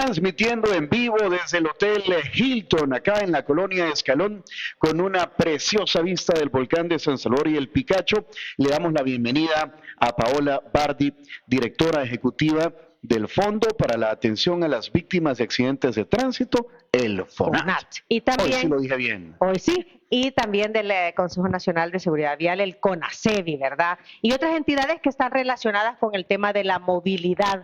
transmitiendo en vivo desde el Hotel Hilton, acá en la colonia Escalón, con una preciosa vista del volcán de San Salvador y el Picacho. Le damos la bienvenida a Paola Bardi, directora ejecutiva del Fondo para la Atención a las Víctimas de Accidentes de Tránsito, el FONAT. Y también, hoy sí lo dije bien. Hoy sí, y también del Consejo Nacional de Seguridad Vial, el CONASEVI, ¿verdad? Y otras entidades que están relacionadas con el tema de la movilidad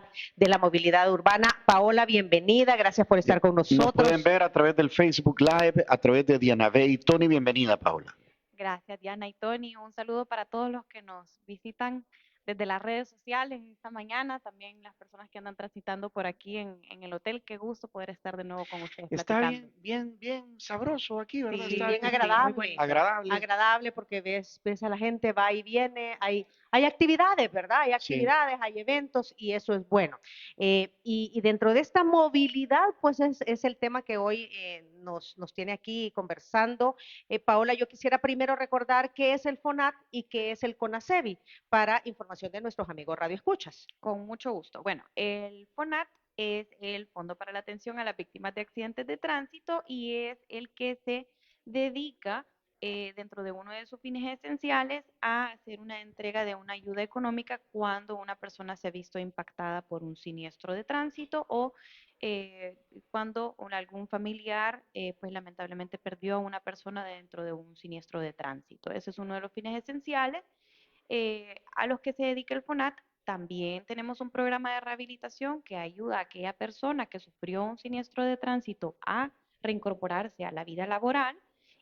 urbana. Paola, bienvenida, gracias por estar con nosotros. Nos pueden ver a través del Facebook Live, a través de Diana B. y Tony. Bienvenida, Paola. Gracias, Diana y Tony. Un saludo para todos los que nos visitan desde las redes sociales esta mañana, también las personas que andan transitando por aquí en el hotel. Qué gusto poder estar de nuevo con ustedes. Está platicando. bien sabroso aquí, ¿verdad? Sí, Está bien agradable. Muy agradable. Agradable porque ves a la gente, va y viene, hay actividades, ¿verdad? Hay actividades, hay eventos y eso es bueno. Y dentro de esta movilidad, pues es el tema que hoy nos tiene aquí conversando. Paola, yo quisiera primero recordar qué es el FONAT y qué es el CONASEVI para información de nuestros amigos Radio Escuchas. Con mucho gusto. Bueno, el FONAT es el Fondo para la Atención a las Víctimas de Accidentes de Tránsito y es el que se dedica dentro de uno de sus fines esenciales a hacer una entrega de una ayuda económica cuando una persona se ha visto impactada por un siniestro de tránsito o cuando algún familiar pues lamentablemente perdió a una persona dentro de un siniestro de tránsito. Ese es uno de los fines esenciales a los que se dedica el FONAT. También tenemos un programa de rehabilitación que ayuda a aquella persona que sufrió un siniestro de tránsito a reincorporarse a la vida laboral.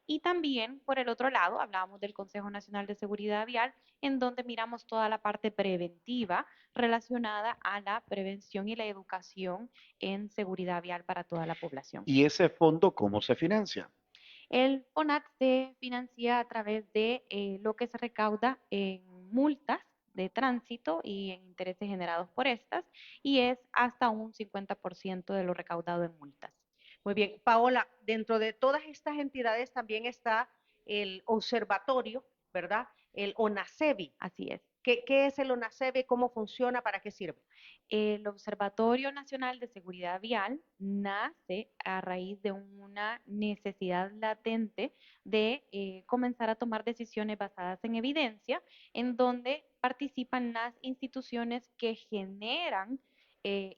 Y también, por el otro lado, hablábamos del Consejo Nacional de Seguridad Vial, en donde miramos toda la parte preventiva relacionada a la prevención y la educación en seguridad vial para toda la población. ¿Y ese fondo cómo se financia? El FONAT se financia a través de lo que se recauda en multas de tránsito y en intereses generados por estas, y es hasta un 50% de lo recaudado en multas. Muy bien, Paola, dentro de todas estas entidades también está el observatorio, ¿verdad? El ONACEVI. Así es. ¿Qué es el ONACEVI? ¿Cómo funciona? ¿Para qué sirve? El Observatorio Nacional de Seguridad Vial nace a raíz de una necesidad latente de comenzar a tomar decisiones basadas en evidencia, en donde participan las instituciones que generan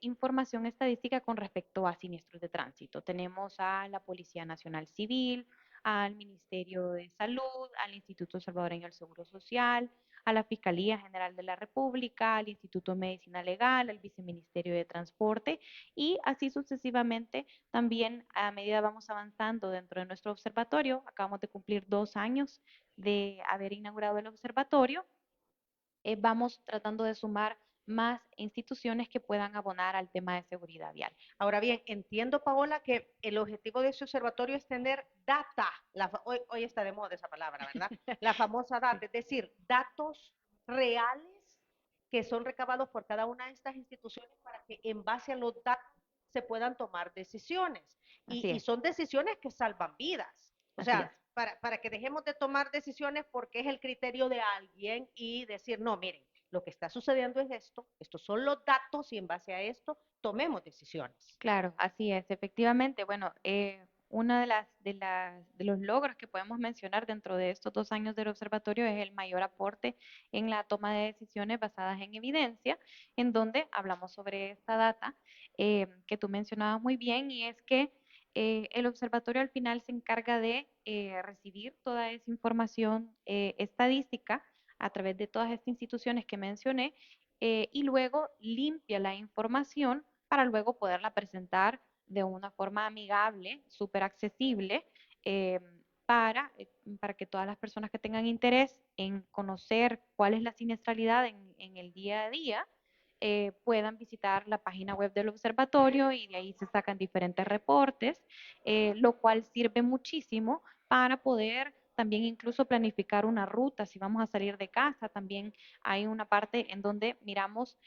información estadística con respecto a siniestros de tránsito. Tenemos a la Policía Nacional Civil, al Ministerio de Salud, al Instituto Salvadoreño del Seguro Social, a la Fiscalía General de la República, al Instituto de Medicina Legal, al Viceministerio de Transporte y así sucesivamente. También a medida vamos avanzando dentro de nuestro observatorio, acabamos de cumplir 2 años de haber inaugurado el observatorio, vamos tratando de sumar más instituciones que puedan abonar al tema de seguridad vial. Ahora bien, entiendo, Paola, que el objetivo de ese observatorio es tener data. Hoy está de moda esa palabra, ¿verdad? La famosa data, es decir, datos reales que son recabados por cada una de estas instituciones para que en base a los datos se puedan tomar decisiones. Y son decisiones que salvan vidas. O sea, para que dejemos de tomar decisiones porque es el criterio de alguien y decir, no, miren, lo que está sucediendo es esto, estos son los datos y en base a esto tomemos decisiones. Claro, así es, efectivamente. Bueno, uno de los logros que podemos mencionar dentro de estos 2 años del observatorio es el mayor aporte en la toma de decisiones basadas en evidencia, en donde hablamos sobre esta data que tú mencionabas muy bien, y es que el observatorio al final se encarga de recibir toda esa información estadística a través de todas estas instituciones que mencioné y luego limpia la información para luego poderla presentar de una forma amigable, súper accesible, eh, para que todas las personas que tengan interés en conocer cuál es la siniestralidad en el día a día, puedan visitar la página web del observatorio y de ahí se sacan diferentes reportes, lo cual sirve muchísimo para poder también incluso planificar una ruta. Si vamos a salir de casa, también hay una parte en donde miramos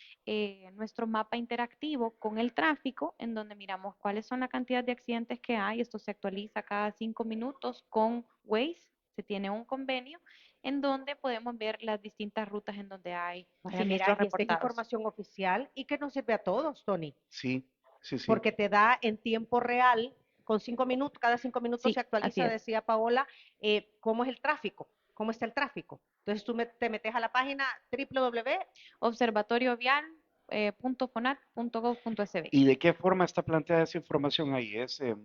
nuestro mapa interactivo con el tráfico, en donde miramos cuáles son la cantidad de accidentes que hay. Esto se actualiza cada 5 minutos con Waze, se tiene un convenio en donde podemos ver las distintas rutas en donde hay siniestros reportados. Esta reportados. información oficial y que nos sirve a todos, Tony. Sí, Sí, sí. porque te da en tiempo real, con 5 minutos, cada 5 minutos se Sí, así actualiza, es. decía Paola, cómo es el tráfico, cómo está el tráfico. Entonces tú te metes a la página www. observatoriovial.fonat.gov.sb. ¿Y de qué forma está planteada esa información ahí? ¿Es Es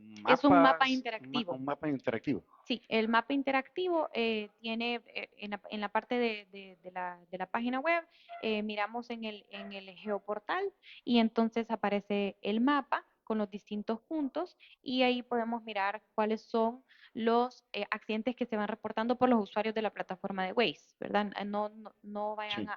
un mapa mapas, interactivo. un mapa interactivo? Sí, el mapa interactivo tiene en la parte de la página web, miramos en el geoportal y entonces aparece el mapa con los distintos puntos y ahí podemos mirar cuáles son los accidentes que se van reportando por los usuarios de la plataforma de Waze, ¿verdad? No vayan Sí.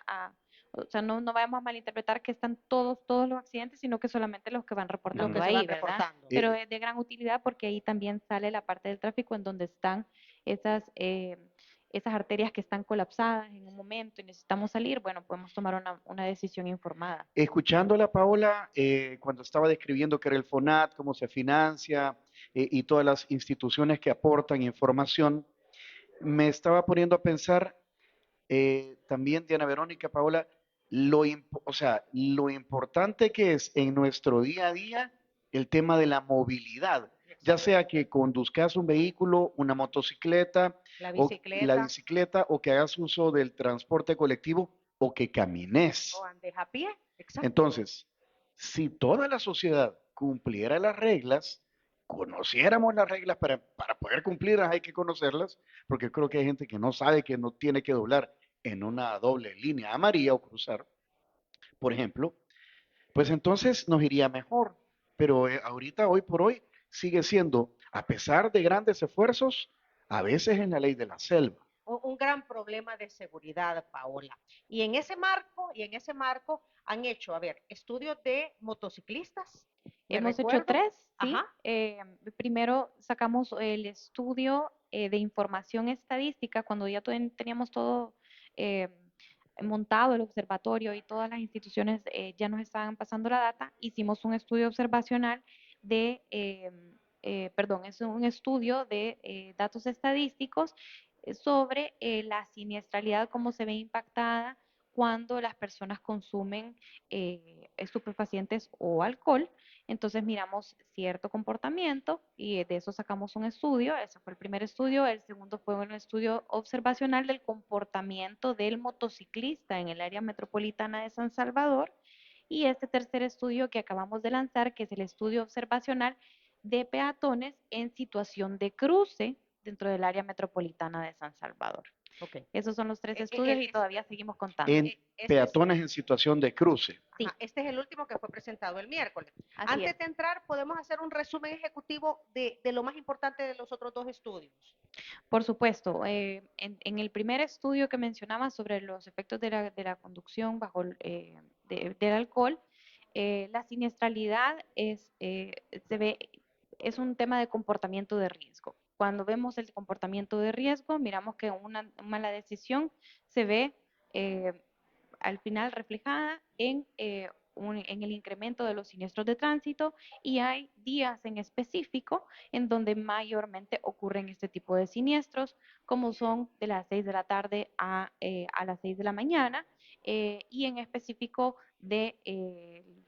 o sea, no vayamos a malinterpretar que están todos los accidentes, sino que solamente los que van Lo reportando que se ahí, van ¿verdad? reportando. Pero es de gran utilidad porque ahí también sale la parte del tráfico en donde están esas, esas arterias que están colapsadas en un momento y necesitamos salir, bueno, podemos tomar una decisión informada. Escuchándola, Paola, cuando estaba describiendo qué era el FONAT, cómo se financia y todas las instituciones que aportan información, me estaba poniendo a pensar también, Diana Verónica, Paola, o sea, lo importante que es en nuestro día a día el tema de la movilidad, ya sea que conduzcas un vehículo, una motocicleta La o la bicicleta, bicicleta o que hagas uso del transporte colectivo o que o camines. andes a pie, exacto. Entonces, si toda la sociedad cumpliera las reglas, conociéramos las reglas para poder cumplirlas hay que conocerlas, porque creo que hay gente que no sabe que no tiene que doblar en una doble línea amarilla o cruzar, por ejemplo, pues entonces nos iría mejor. Pero ahorita, hoy por hoy, sigue siendo, a pesar de grandes esfuerzos, a veces en la ley de la selva. Un gran problema de seguridad, Paola. Y en ese marco han hecho, a ver, estudios de motociclistas, me Hemos hecho recuerdo. 3, ¿sí? Ajá, Primero sacamos el estudio de información estadística, cuando ya teníamos todo eh, montado, el observatorio y todas las instituciones ya nos estaban pasando la data, hicimos un estudio observacional perdón, es un estudio de datos estadísticos sobre la siniestralidad, cómo se ve impactada cuando las personas consumen estupefacientes o alcohol. Entonces miramos cierto comportamiento y de eso sacamos un estudio. Ese fue el primer estudio. El segundo fue un estudio observacional del comportamiento del motociclista en el área metropolitana de San Salvador. Y este tercer estudio que acabamos de lanzar, que es el estudio observacional de peatones en situación de cruce dentro del área metropolitana de San Salvador. ok. Esos son los 3 estudios y todavía seguimos contando. En Este es, peatones en situación de cruce. Sí, ajá, este es el último que fue presentado el miércoles. así es. Antes de entrar, podemos hacer un resumen ejecutivo de lo más importante de los otros dos estudios. Por supuesto, en el primer estudio que mencionaba sobre los efectos de la conducción bajo del alcohol, la siniestralidad se ve, es un tema de comportamiento de riesgo. Cuando vemos el comportamiento de riesgo, miramos que una mala decisión se ve eh, al final reflejada en el incremento de los siniestros de tránsito y hay días en específico en donde mayormente ocurren este tipo de siniestros, como son de las 6 de la tarde a las 6 de la mañana y en específico de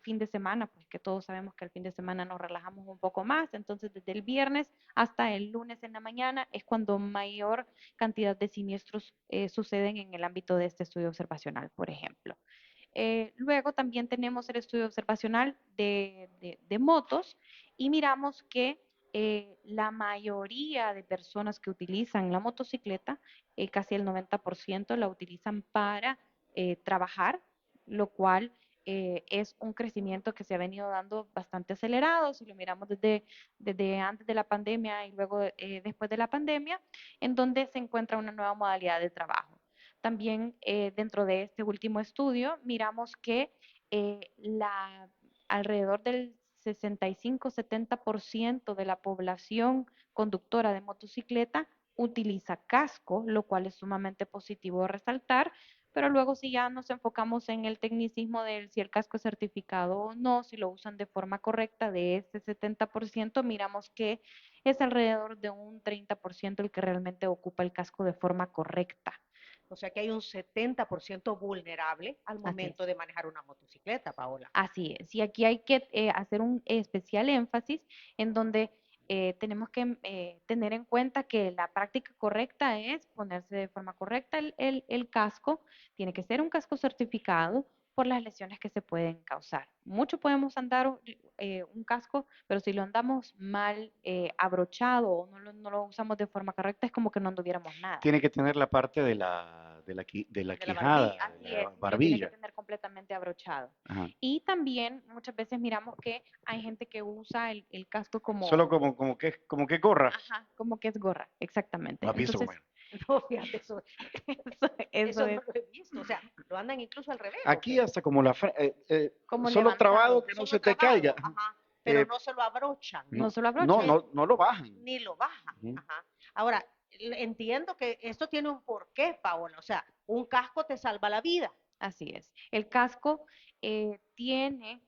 fin de semana, pues que todos sabemos que el fin de semana nos relajamos un poco más, entonces desde el viernes hasta el lunes en la mañana es cuando mayor cantidad de siniestros suceden en el ámbito de este estudio observacional, por ejemplo. Luego también tenemos el estudio observacional de motos y miramos que la mayoría de personas que utilizan la motocicleta, casi el 90% la utilizan para trabajar, lo cual es un crecimiento que se ha venido dando bastante acelerado, si lo miramos desde antes de la pandemia y luego después de la pandemia, en donde se encuentra una nueva modalidad de trabajo. También dentro de este último estudio miramos que alrededor del 65-70% de la población conductora de motocicleta utiliza casco, lo cual es sumamente positivo de resaltar, pero luego si ya nos enfocamos en el tecnicismo de si el casco es certificado o no, si lo usan de forma correcta, de este 70%, miramos que es alrededor de un 30% el que realmente ocupa el casco de forma correcta. O sea que hay un 70% vulnerable al Así es. momento de manejar una motocicleta, Paola. Así es. Y aquí hay que hacer un especial énfasis en donde tenemos que tener en cuenta que la práctica correcta es ponerse de forma correcta el casco. Tiene que ser un casco certificado por las lesiones que se pueden causar. Mucho podemos andar un casco, pero si lo andamos mal abrochado o no lo usamos de forma correcta, es como que no anduviéramos nada. Tiene que tener la parte de la De la quijada, barbilla. Así de la es, lo tiene que barbilla. tener completamente abrochado. Ajá. Y también muchas veces miramos que hay gente que usa el casco Solo como, como que gorra. ajá, como que es gorra, exactamente. ¿No has visto Entonces, cómo es? No, fíjate, eso, eso eso es no lo he visto. O sea, lo andan incluso al revés, ¿o Aquí qué? hasta como como solo trabado levantado, que no Solo se te caiga. trabado, ajá, pero Eh, no se lo abrochan, no no, se lo abrochan. no lo bajan. ni lo bajan, Ujú. ajá. Ahora, entiendo que esto tiene un porqué, Paola. O sea, un casco te salva la vida. Así es. El casco tiene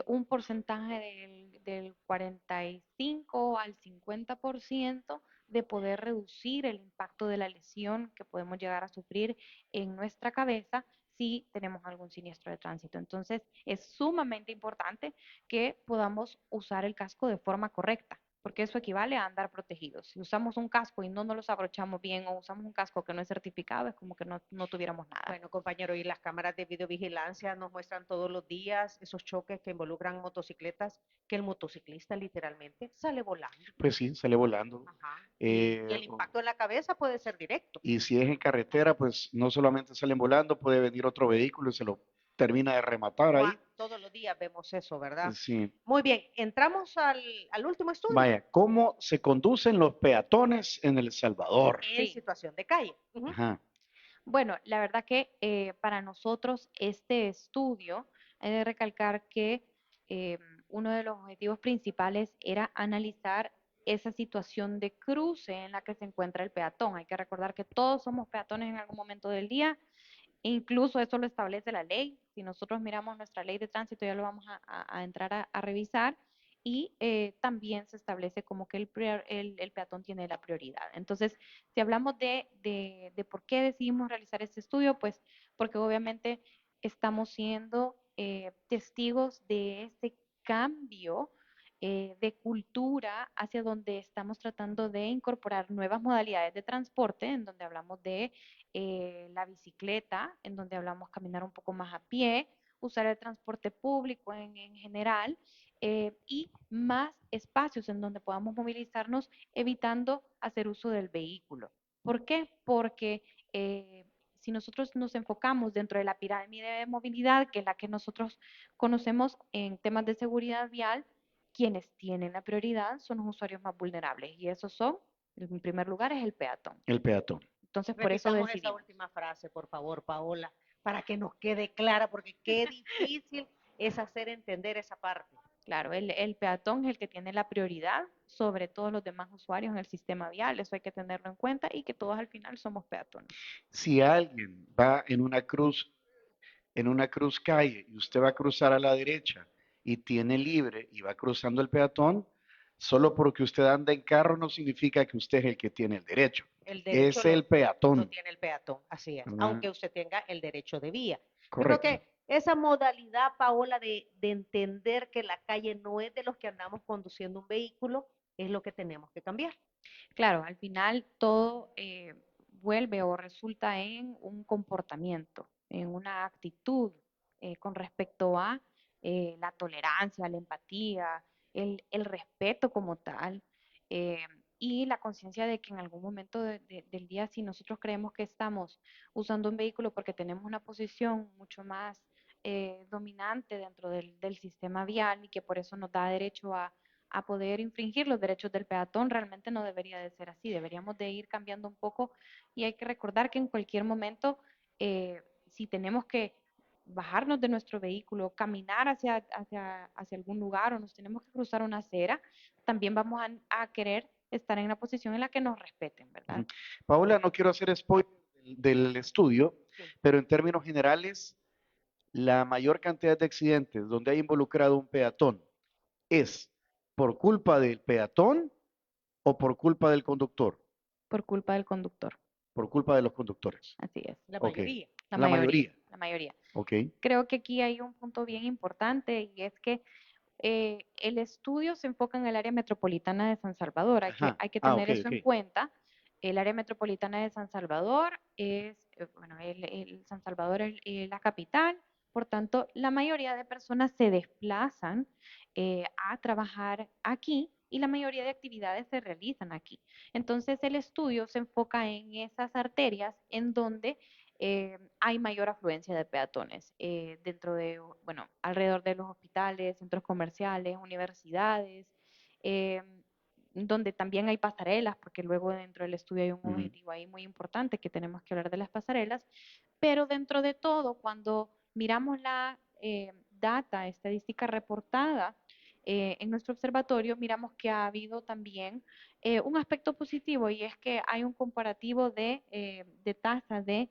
un porcentaje del 45 al 50% de poder reducir el impacto de la lesión que podemos llegar a sufrir en nuestra cabeza si tenemos algún siniestro de tránsito. Entonces, es sumamente importante que podamos usar el casco de forma correcta, porque eso equivale a andar protegidos. Si usamos un casco y no nos los abrochamos bien o usamos un casco que no es certificado, es como que no tuviéramos nada. Bueno, compañero, y las cámaras de videovigilancia nos muestran todos los días esos choques que involucran motocicletas, que el motociclista literalmente sale volando. Pues sí, sale volando. Ajá. Y Eh, el impacto en la cabeza puede ser directo. y si es en carretera, pues no solamente salen volando, puede venir otro vehículo y se lo termina de rematar ahí. Todos los días vemos eso, ¿verdad? Sí. Muy bien, entramos al último estudio Vaya, ¿cómo se conducen los peatones en El Salvador? en Sí. situación de calle. Ujú. Ajá. Bueno, la verdad que para nosotros este estudio, hay de recalcar que eh, uno de los objetivos principales era analizar esa situación de cruce en la que se encuentra el peatón. Hay que recordar que todos somos peatones en algún momento del día, e incluso eso lo establece la ley. Si nosotros miramos nuestra ley de tránsito, ya lo vamos a entrar a revisar. Y también se establece como que el peatón tiene la prioridad. Entonces, si hablamos de por qué decidimos realizar este estudio, pues porque obviamente estamos siendo testigos de este cambio de cultura hacia donde estamos tratando de incorporar nuevas modalidades de transporte, en donde hablamos de la bicicleta, en donde hablamos caminar un poco más a pie, usar el transporte público en general y más espacios en donde podamos movilizarnos evitando hacer uso del vehículo. ¿Por qué? Porque si nosotros nos enfocamos dentro de la pirámide de movilidad, que es la que nosotros conocemos en temas de seguridad vial, quienes tienen la prioridad son los usuarios más vulnerables y esos son, en primer lugar, es el peatón. El peatón. Entonces, por eso Repitamos esa decidimos. última frase, por favor, Paola, para que nos quede clara, porque qué difícil es hacer entender esa parte. Claro, el peatón es el que tiene la prioridad sobre todos los demás usuarios en el sistema vial. Eso hay que tenerlo en cuenta y que todos al final somos peatones. Si alguien va en una cruz calle y usted va a cruzar a la derecha y tiene libre y va cruzando el peatón, solo porque usted anda en carro no significa que usted es el que tiene el derecho. El derecho Es el lo peatón, tiene el peatón, así es, ¿verdad? aunque usted tenga el derecho de vía. Yo creo Correcto. que esa modalidad, Paola, de entender que la calle no es de los que andamos conduciendo un vehículo, es lo que tenemos que cambiar. Claro, al final todo vuelve o resulta en un comportamiento, en una actitud con respecto a la tolerancia, la empatía, el respeto como tal, eh, y la conciencia de que en algún momento del día, si nosotros creemos que estamos usando un vehículo porque tenemos una posición mucho más dominante dentro del sistema vial y que por eso nos da derecho a poder infringir los derechos del peatón, realmente no debería de ser así, deberíamos de ir cambiando un poco y hay que recordar que en cualquier momento, si tenemos que bajarnos de nuestro vehículo, caminar hacia algún lugar o nos tenemos que cruzar una acera, también vamos a querer estar en una posición en la que nos respeten, ¿verdad? Ujú. Paola, no quiero hacer spoiler del estudio, Sí. pero en términos generales, la mayor cantidad de accidentes donde hay involucrado un peatón es por culpa del peatón o por culpa del conductor. Por culpa del conductor. por culpa de los conductores. Así es, La Ok. mayoría. la La mayoría, mayoría. la mayoría. Ok. Creo que aquí hay un punto bien importante y es que el estudio se enfoca en el área metropolitana de San Salvador. Ajá. Hay que Ah, tener ok, eso ok. en cuenta. El área metropolitana de San Salvador es, bueno, San Salvador es la capital, por tanto, la mayoría de personas se desplazan a trabajar aquí y la mayoría de actividades se realizan aquí. Entonces, el estudio se enfoca en esas arterias en donde hay mayor afluencia de peatones dentro de, bueno, alrededor de los hospitales, centros comerciales, universidades, eh, donde también hay pasarelas, porque luego dentro del estudio hay un Ujú. objetivo ahí muy importante que tenemos que hablar de las pasarelas, pero dentro de todo, cuando miramos la data estadística reportada en nuestro observatorio, miramos que ha habido también un aspecto positivo y es que hay un comparativo de tasas de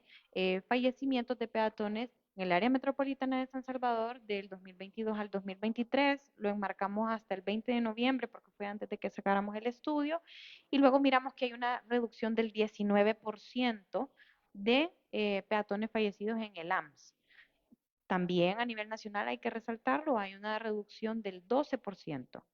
fallecimientos de peatones en el área metropolitana de San Salvador del 2022 al 2023. Lo enmarcamos hasta el 20 de noviembre porque fue antes de que sacáramos el estudio. Y luego miramos que hay una reducción del 19% de peatones fallecidos en el AMS. También a nivel nacional hay que resaltarlo, hay una reducción del 12%,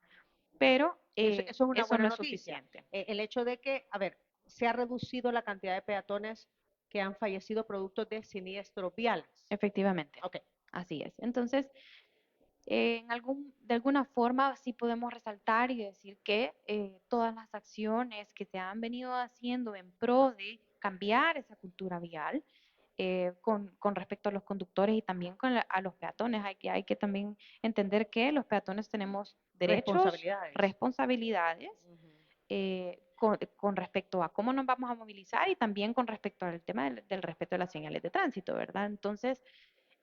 pero Eso es una eso buena no es noticia. suficiente. El hecho de que, a ver, se ha reducido la cantidad de peatones que han fallecido producto de siniestros viales. Efectivamente, Ok. así es. Entonces, de alguna forma sí podemos resaltar y decir que todas las acciones que se han venido haciendo en pro de cambiar esa cultura vial con respecto a los conductores y también a los peatones, hay que también entender que los peatones tenemos derechos, Responsabilidades. responsabilidades con respecto a cómo nos vamos a movilizar y también con respecto al tema del respeto de las señales de tránsito, ¿verdad? Entonces,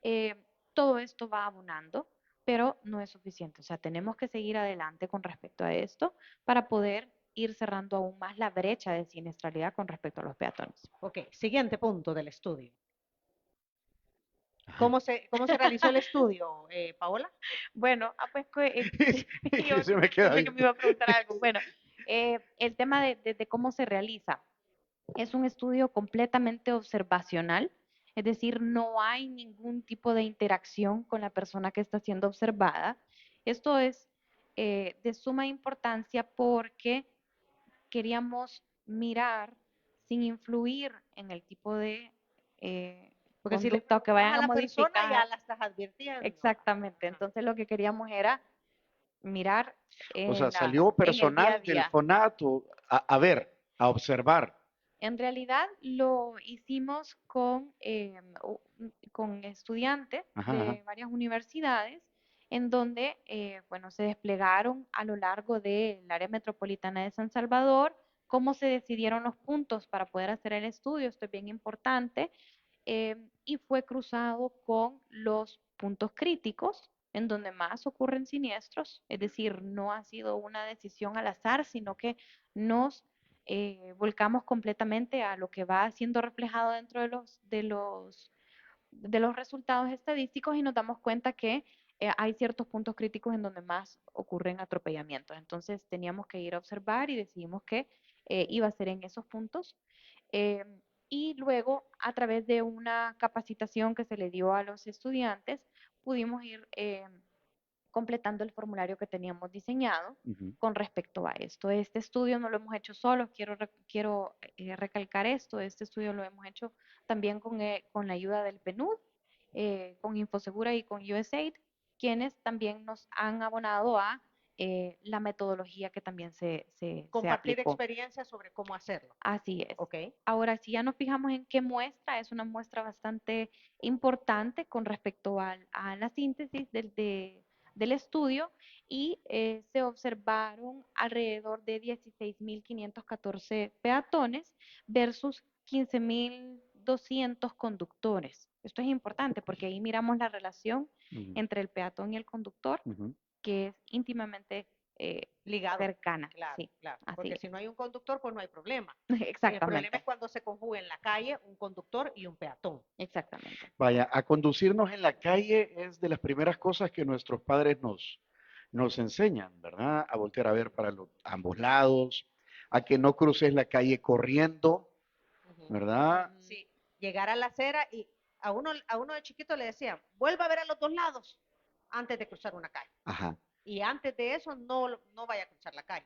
eh, todo esto va abonando, pero no es suficiente. O sea, tenemos que seguir adelante con respecto a esto para poder ir cerrando aún más la brecha de siniestralidad con respecto a los peatones. Ok, siguiente punto del estudio. Ajá. ¿Cómo se realizó el estudio, Paola? Bueno, pues yo Se me queda pensé ahí. que me iba a preguntar algo. Bueno, el tema de cómo se realiza es un estudio completamente observacional, es decir, no hay ningún tipo de interacción con la persona que está siendo observada. Esto es de suma importancia porque queríamos mirar sin influir en el tipo de Porque si le conducta o que preguntas vayan a a la persona, ya modificar. la estás advirtiendo. Exactamente. Ajá. Entonces lo que queríamos era mirar O sea, en salió en el día a personal del día. FONAT a ver, a observar. En realidad lo hicimos con estudiantes Ajá, ajá. de varias universidades en donde, bueno, se desplegaron a lo largo del área metropolitana de San Salvador, cómo se decidieron los puntos para poder hacer el estudio, esto es bien importante, y fue cruzado con los puntos críticos en donde más ocurren siniestros, es decir, no ha sido una decisión al azar, sino que nos volcamos completamente a lo que va siendo reflejado dentro de los resultados estadísticos y nos damos cuenta que hay ciertos puntos críticos en donde más ocurren atropellamientos. Entonces teníamos que ir a observar y decidimos que iba a ser en esos puntos. Eh, y luego, a través de una capacitación que se le dio a los estudiantes, pudimos ir completando el formulario que teníamos diseñado Ujú. con respecto a esto. Este estudio no lo hemos hecho solos, quiero recalcar esto, este estudio lo hemos hecho también con la ayuda del PNUD, con Infosegura y con USAID, quienes también nos han abonado a la metodología que también se Compartir aplicó. experiencias sobre cómo hacerlo. Así es. Ok. Ahora, si ya nos fijamos en qué muestra, es una muestra bastante importante con respecto a la síntesis del estudio y se observaron alrededor de 16.514 peatones versus 15.200 conductores. Esto es importante porque ahí miramos la relación Ujú. entre el peatón y el conductor, Ujú. que es íntimamente Ligado. cercana. Claro, Sí, claro. así Porque es. si no hay un conductor, pues no hay problema. El problema es Exactamente, cuando se conjuga en la calle un conductor y un peatón. exactamente. Vaya, a conducirnos en la calle es de las primeras cosas que nuestros padres nos enseñan, ¿verdad? A voltear a ver para ambos lados, a que no cruces la calle corriendo, ¿verdad? Ujú. Sí, llegar a la acera y a uno de chiquito le decían, vuelva a ver a los dos lados antes de cruzar una calle. Ajá. Y antes de eso no vaya a cruzar la calle.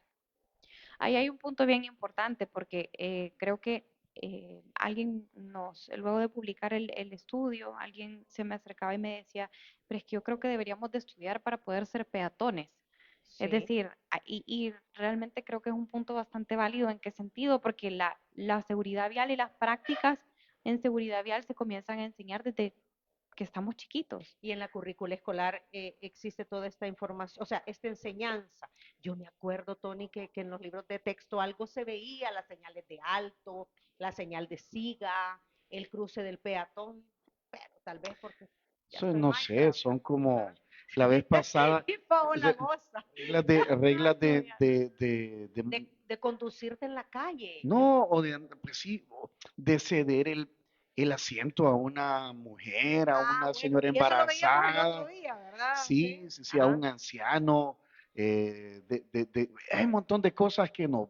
Ahí hay un punto bien importante porque creo que luego de publicar el estudio, alguien se me acercaba y me decía, pero es que yo creo que deberíamos de estudiar para poder ser peatones. Es Sí. decir, y realmente creo que es un punto bastante válido. ¿En qué sentido? Porque la seguridad vial y las prácticas en seguridad vial se comienzan a enseñar desde que estamos chiquitos. Y en la currícula escolar existe toda esta información, o sea, esta enseñanza. Yo me acuerdo, Tony, que en los libros de texto algo se veía, las señales de alto, la señal de siga, el cruce del peatón, pero tal vez porque ya soy No sé, maestra, son ¿verdad? como la vez pasada, Y Paola re- goza reglas de conducirte en la calle. no, o de, pues sí, de ceder el asiento a una mujer, a Ah, una bueno, señora y eso lo veíamos el otro embarazada, día, ¿verdad? Sí. sí, sí, sí, a Ajá. un anciano, hay un montón de cosas que nos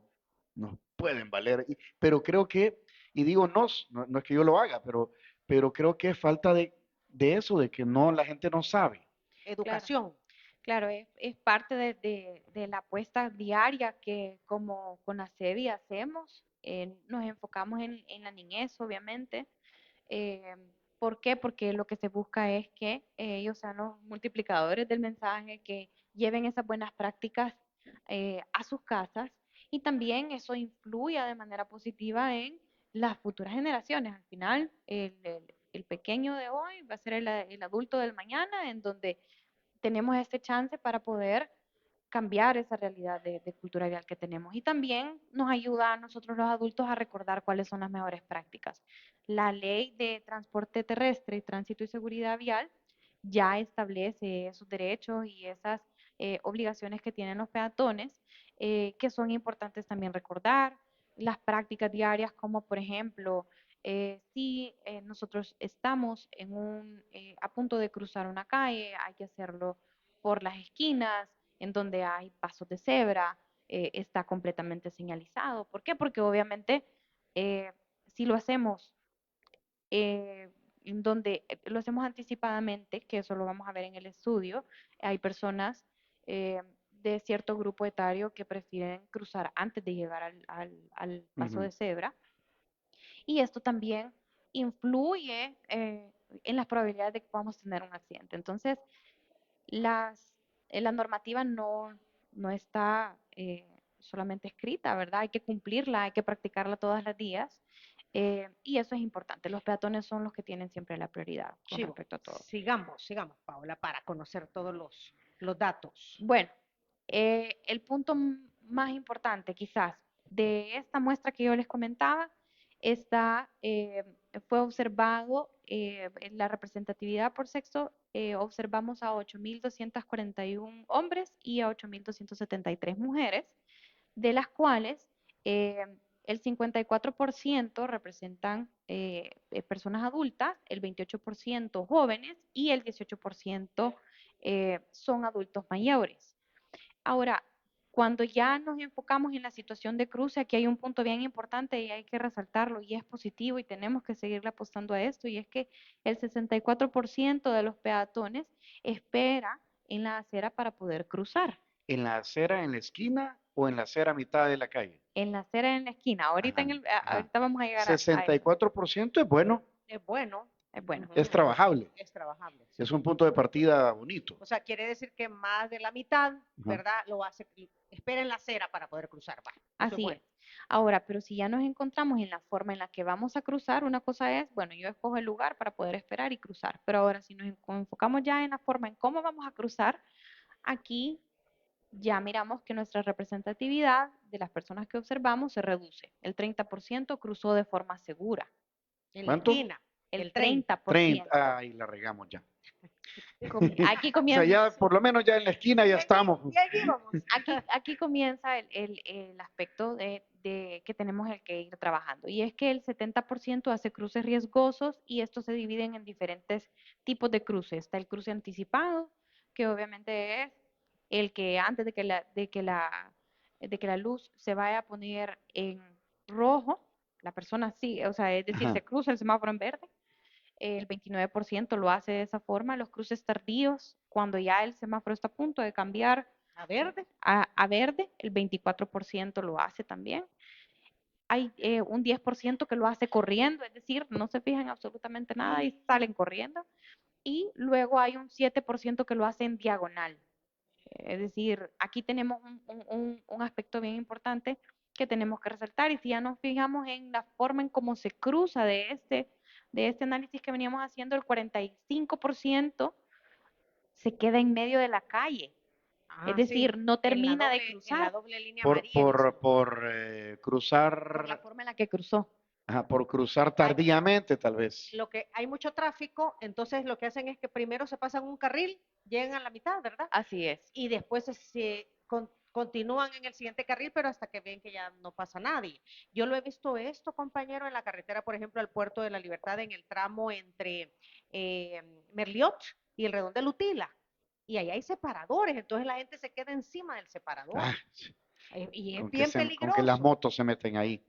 pueden valer, pero creo que, y digo no es que yo lo haga, pero creo que es falta de eso, de que no, la gente no sabe. Claro. Educación. Claro, es parte de la apuesta diaria que como con ASEDI hacemos. Nos enfocamos en la niñez, obviamente. Eh, ¿Por qué? Porque lo que se busca es que ellos sean los multiplicadores del mensaje, que lleven esas buenas prácticas a sus casas y también eso influya de manera positiva en las futuras generaciones. Al final, el pequeño de hoy va a ser el adulto del mañana, en donde tenemos este chance para poder cambiar esa realidad de cultura vial que tenemos. Y también nos ayuda a nosotros los adultos a recordar cuáles son las mejores prácticas. La ley de transporte terrestre, tránsito y seguridad vial ya establece esos derechos y esas obligaciones que tienen los peatones, que son importantes también recordar. Las prácticas diarias, como por ejemplo, si nosotros estamos a punto de cruzar una calle, hay que hacerlo por las esquinas, en donde hay pasos de cebra, está completamente señalizado. ¿Por qué? Porque obviamente eh, si lo hacemos en donde lo hacemos anticipadamente, que eso lo vamos a ver en el estudio, hay personas de cierto grupo etario que prefieren cruzar antes de llegar al paso Ujú. de cebra, y esto también influye en las probabilidades de que podamos tener un accidente. Entonces, la normativa no está solamente escrita, ¿verdad? Hay que cumplirla, hay que practicarla todos los días. Y eso es importante. Los peatones son los que tienen siempre la prioridad con Chivo, respecto a todo. sigamos, Paola, para conocer todos los datos. Bueno, el punto más importante quizás de esta muestra que yo les comentaba fue observado en la representatividad por sexo, observamos a 8.241 hombres y a 8.273 mujeres, de las cuales eh, el 54% representan personas adultas, el 28% jóvenes y el 18% son adultos mayores. Ahora, cuando ya nos enfocamos en la situación de cruce, aquí hay un punto bien importante y hay que resaltarlo y es positivo y tenemos que seguirle apostando a esto, y es que el 64% de los peatones espera en la acera para poder cruzar. ¿En la acera en la esquina o en la acera a mitad de la calle? En la acera en la esquina. Ahorita, Ajá, ajá. ahorita vamos a llegar a eso. 64% es bueno, Es bueno, Es bueno. es ujú, trabajable, es trabajable, es sí. un punto de partida bonito. O sea, quiere decir que más de la mitad, Ajá. ¿verdad? Lo hace, espera en la acera para poder cruzar, va. Eso es Así bueno. es. Ahora, pero si ya nos encontramos en la forma en la que vamos a cruzar, una cosa es, bueno, yo escojo el lugar para poder esperar y cruzar, pero ahora si nos enfocamos ya en la forma en cómo vamos a cruzar, aquí ya miramos que nuestra representatividad de las personas que observamos se reduce. El 30% cruzó de forma segura. En la ¿Cuánto? esquina, El el 30. 30%. 30. Ay, la regamos ya. Aquí O sea, comienza. ya por lo menos ya en la esquina ya estamos. Y allí vamos. Aquí comienza el aspecto que tenemos el que ir trabajando. Y es que el 70% hace cruces riesgosos y estos se dividen en diferentes tipos de cruces. Está el cruce anticipado, que obviamente es el que antes de que la luz se vaya a poner en rojo, la persona sí, o sea, es decir, Ajá. se cruza el semáforo en verde, el 29% lo hace de esa forma. Los cruces tardíos, cuando ya el semáforo está a punto de cambiar ¿A verde? a verde, el 24% lo hace también. Hay un 10% que lo hace corriendo, es decir, no se fijan absolutamente nada y salen corriendo. Y luego hay un 7% que lo hace en diagonal. Es decir, aquí tenemos un aspecto bien importante que tenemos que resaltar, y si ya nos fijamos en la forma en cómo se cruza de este análisis que veníamos haciendo, el 45% se queda en medio de la calle, es Ah, sí, decir, no termina de en la cruzar doble línea Por, amarilla, dice. por por la cruzar, forma en la que cruzó. ajá, por cruzar Hay, tardíamente, tal vez. lo que, hay mucho tráfico, entonces lo que hacen es que primero se pasan un carril, llegan a la mitad, ¿verdad? Así es. Y después continúan en el siguiente carril, pero hasta que ven que ya no pasa nadie. Yo lo he visto esto, compañero, en la carretera, por ejemplo, al Puerto de la Libertad, en el tramo entre Merliot y el Redón de Lutila. Y ahí hay separadores, entonces la gente se queda encima del separador. Ah, sí, Y es bien con que las peligroso, motos se meten ahí.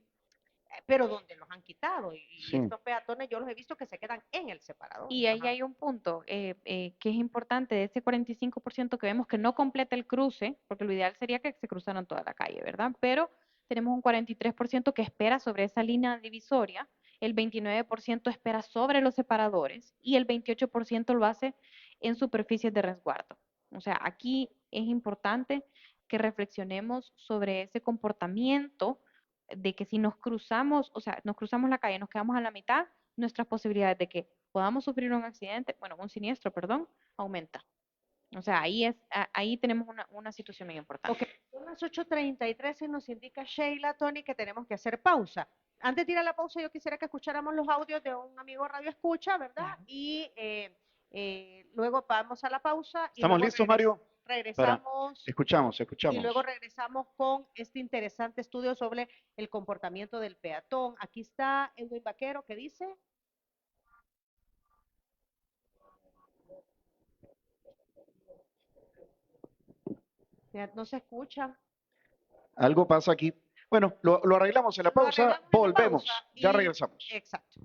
pero donde los han quitado. Y Sí. estos peatones yo los he visto que se quedan en el separador. Y ahí Ajá. hay un punto que es importante, de ese 45% que vemos que no completa el cruce, porque lo ideal sería que se cruzaran toda la calle, ¿verdad? Pero tenemos un 43% que espera sobre esa línea divisoria, el 29% espera sobre los separadores y el 28% lo hace en superficies de resguardo. O sea, aquí es importante que reflexionemos sobre ese comportamiento de que si nos cruzamos, o sea, nos cruzamos la calle, nos quedamos a la mitad, nuestras posibilidades de que podamos sufrir un accidente, bueno, un siniestro, perdón, aumenta. O sea, ahí tenemos una situación muy Ok, importante. son las 8:33 y nos indica Sheila, Tony, que tenemos que hacer pausa. Antes de ir a la pausa, yo quisiera que escucháramos los audios de un amigo Radio Escucha, ¿verdad? Claro. Y luego vamos a la pausa y ¿Estamos luego listos, Mario? Para, regresamos escuchamos, y luego escuchamos. regresamos con este interesante estudio sobre el comportamiento del peatón. Aquí está Edwin Vaquero que dice, no se escucha. Algo pasa aquí. Bueno, lo arreglamos en la Lo pausa, arreglamos en la pausa volvemos, ya y regresamos. exacto.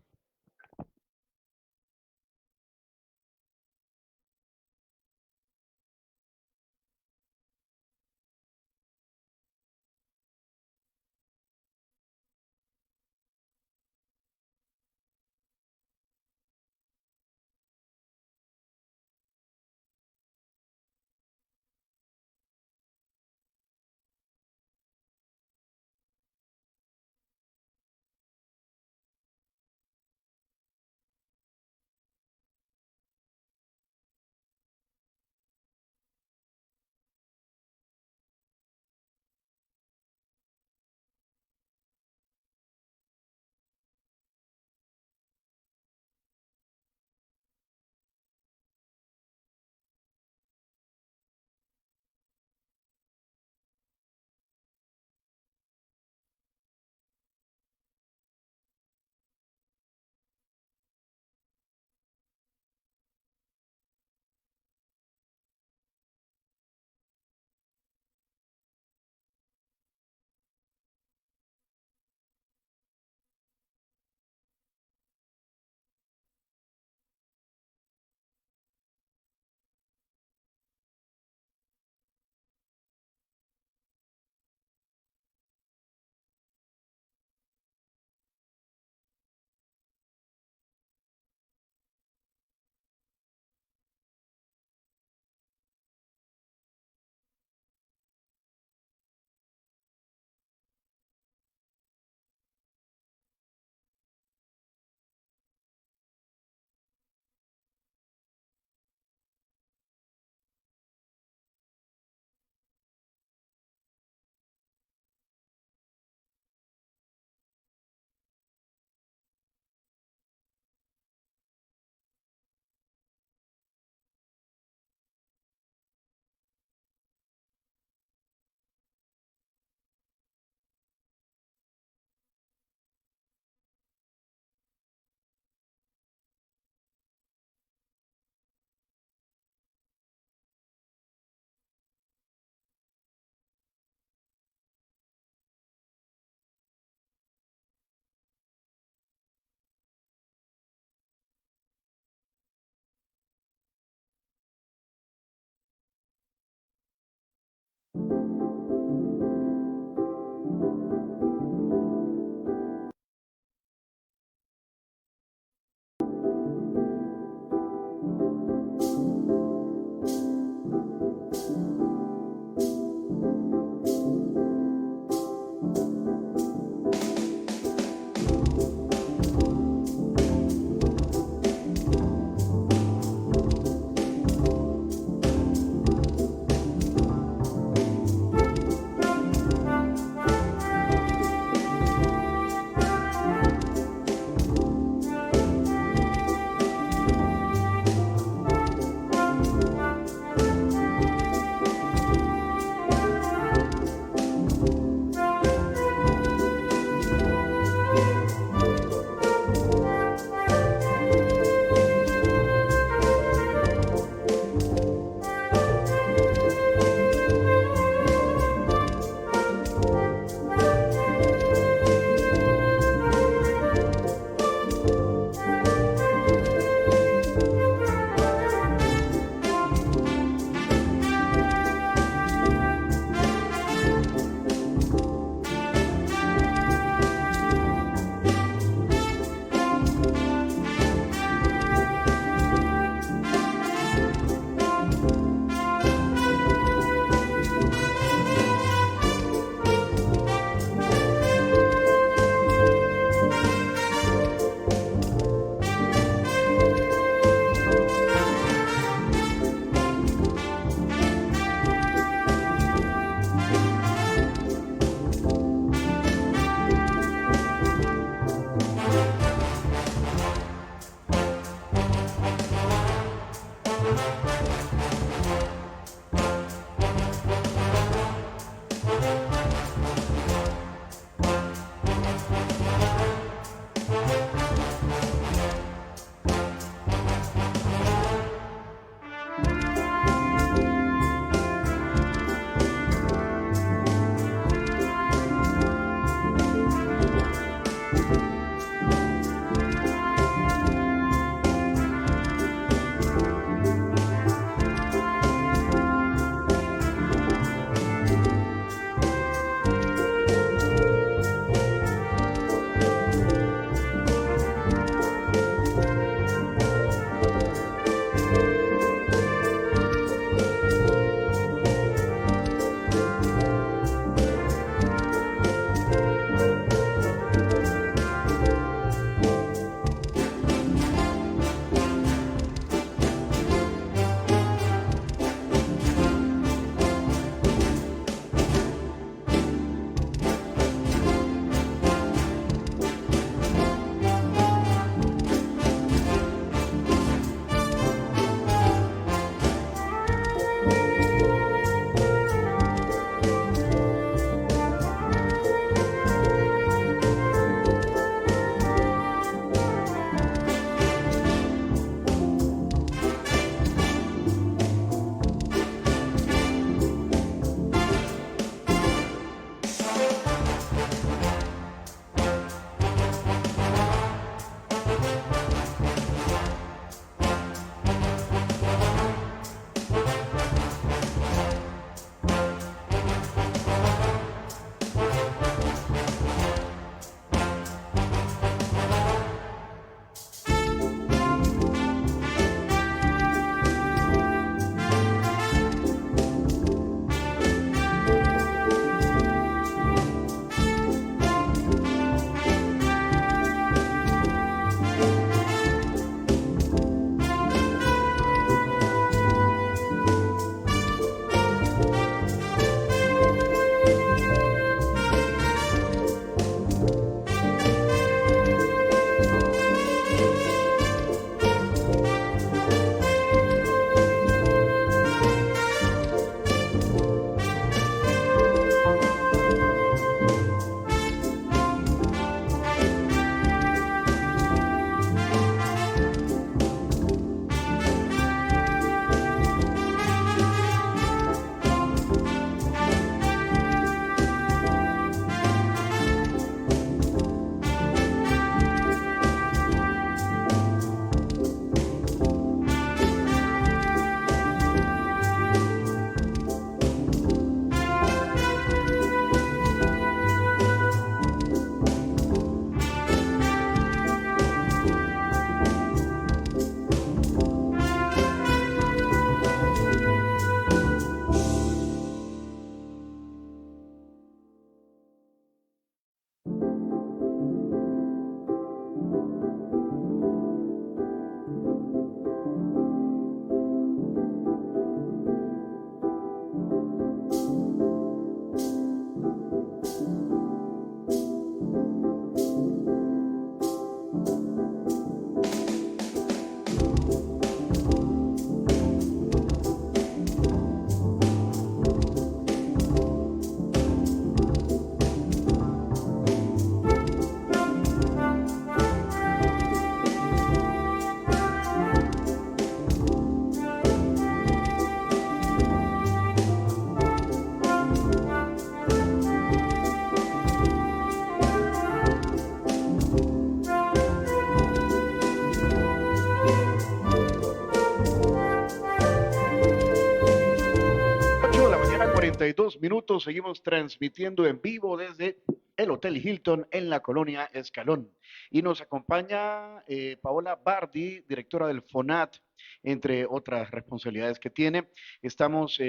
42 minutos, seguimos transmitiendo en vivo desde el Hotel Hilton en la colonia Escalón. Y nos acompaña Paola Bardi, directora del FONAT, entre otras responsabilidades que tiene. Estamos,